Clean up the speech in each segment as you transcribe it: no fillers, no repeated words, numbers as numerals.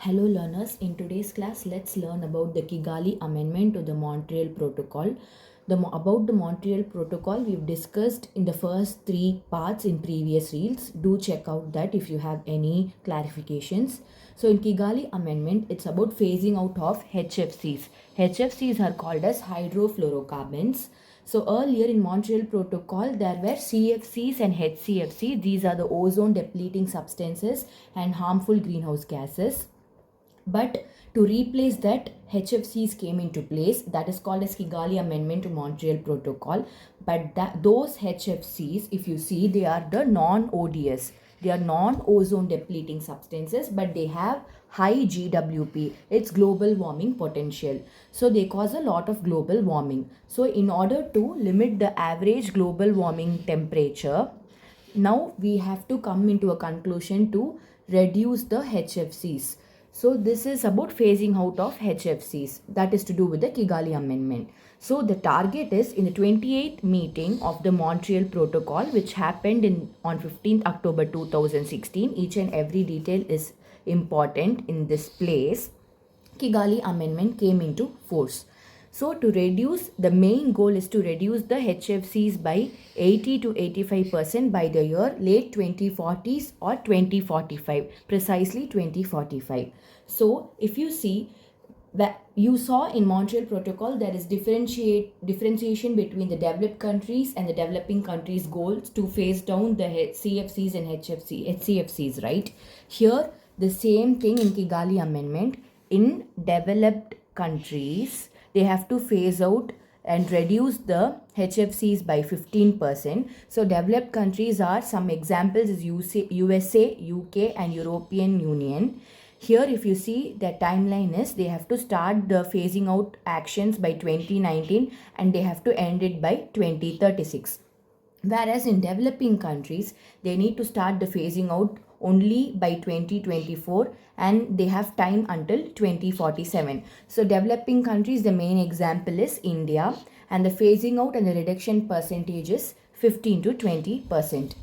Hello learners, in today's class let's learn about the Kigali Amendment to the Montreal Protocol. About the Montreal Protocol we've discussed in the first three parts in previous reels. Do check out that if you have any clarifications. So in Kigali Amendment it's about phasing out of HFCs. HFCs are called as hydrofluorocarbons. So earlier in Montreal Protocol there were CFCs and HCFC. These are the ozone depleting substances and harmful greenhouse gases. But to replace that, HFCs came into place. That is called as Kigali Amendment to Montreal Protocol. But those HFCs, if you see, they are the non-ODS. They are non-ozone depleting substances, but they have high GWP. It's global warming potential. So they cause a lot of global warming. So in order to limit the average global warming temperature, now we have to come into a conclusion to reduce the HFCs. So this is about phasing out of HFCs. That is to do with the Kigali Amendment. So the target is in the 28th meeting of the Montreal Protocol, which happened on 15th October 2016. Each and every detail is important in this place. Kigali Amendment came into force. So to reduce, the main goal is to reduce the HFCs by 80 to 85% by the year late 2040s or 2045, precisely 2045. So if you see, that you saw in Montreal Protocol there is differentiation between the developed countries and the developing countries' goals to phase down the CFCs and HCFCs, right? Here the same thing in Kigali Amendment. In developed countries, they have to phase out and reduce the HFCs by 15%. So developed countries are, some examples is USA, UK and European Union. Here if you see, the timeline is they have to start the phasing out actions by 2019 and they have to end it by 2036. Whereas in developing countries, they need to start the phasing out only by 2024 and they have time until 2047. So developing countries, the main example is India, and the phasing out and the reduction percentage is 15 to 20%.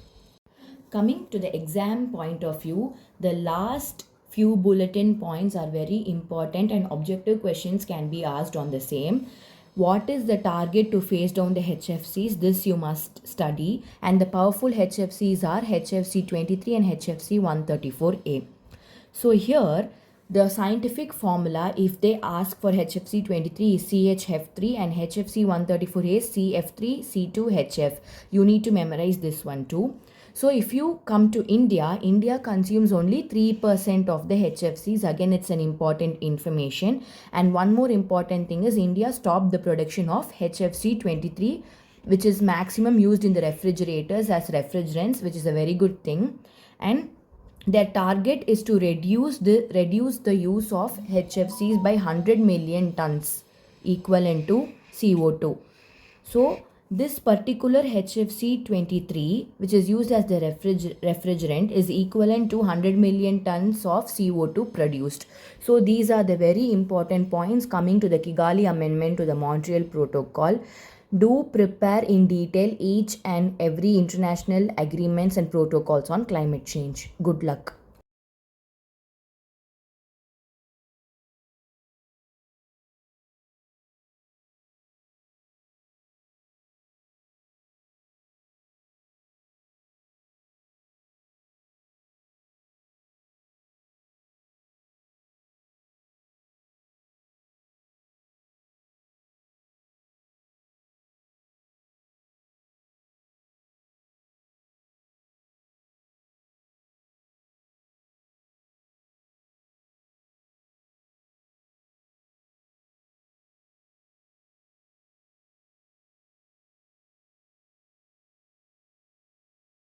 Coming to the exam point of view, the last few bulletin points are very important and objective questions can be asked on the same. What is the target to phase down the HFCs? This you must study. And the powerful HFCs are HFC 23 and HFC 134A. So here the scientific formula, if they ask for HFC 23 is CHF3 and HFC 134A is CF3C2HF. You need to memorize this one too. So if you come to India, India consumes only 3% of the HFCs. Again, it's an important information. And one more important thing is India stopped the production of HFC 23, which is maximum used in the refrigerators as refrigerants, which is a very good thing. And their target is to reduce the use of HFCs by 100 million tons, equivalent to CO2. So this particular HFC 23, which is used as the refrigerant, is equivalent to 100 million tons of CO2 produced. So these are the very important points coming to the Kigali Amendment to the Montreal Protocol. Do prepare in detail each and every international agreements and protocols on climate change. Good luck.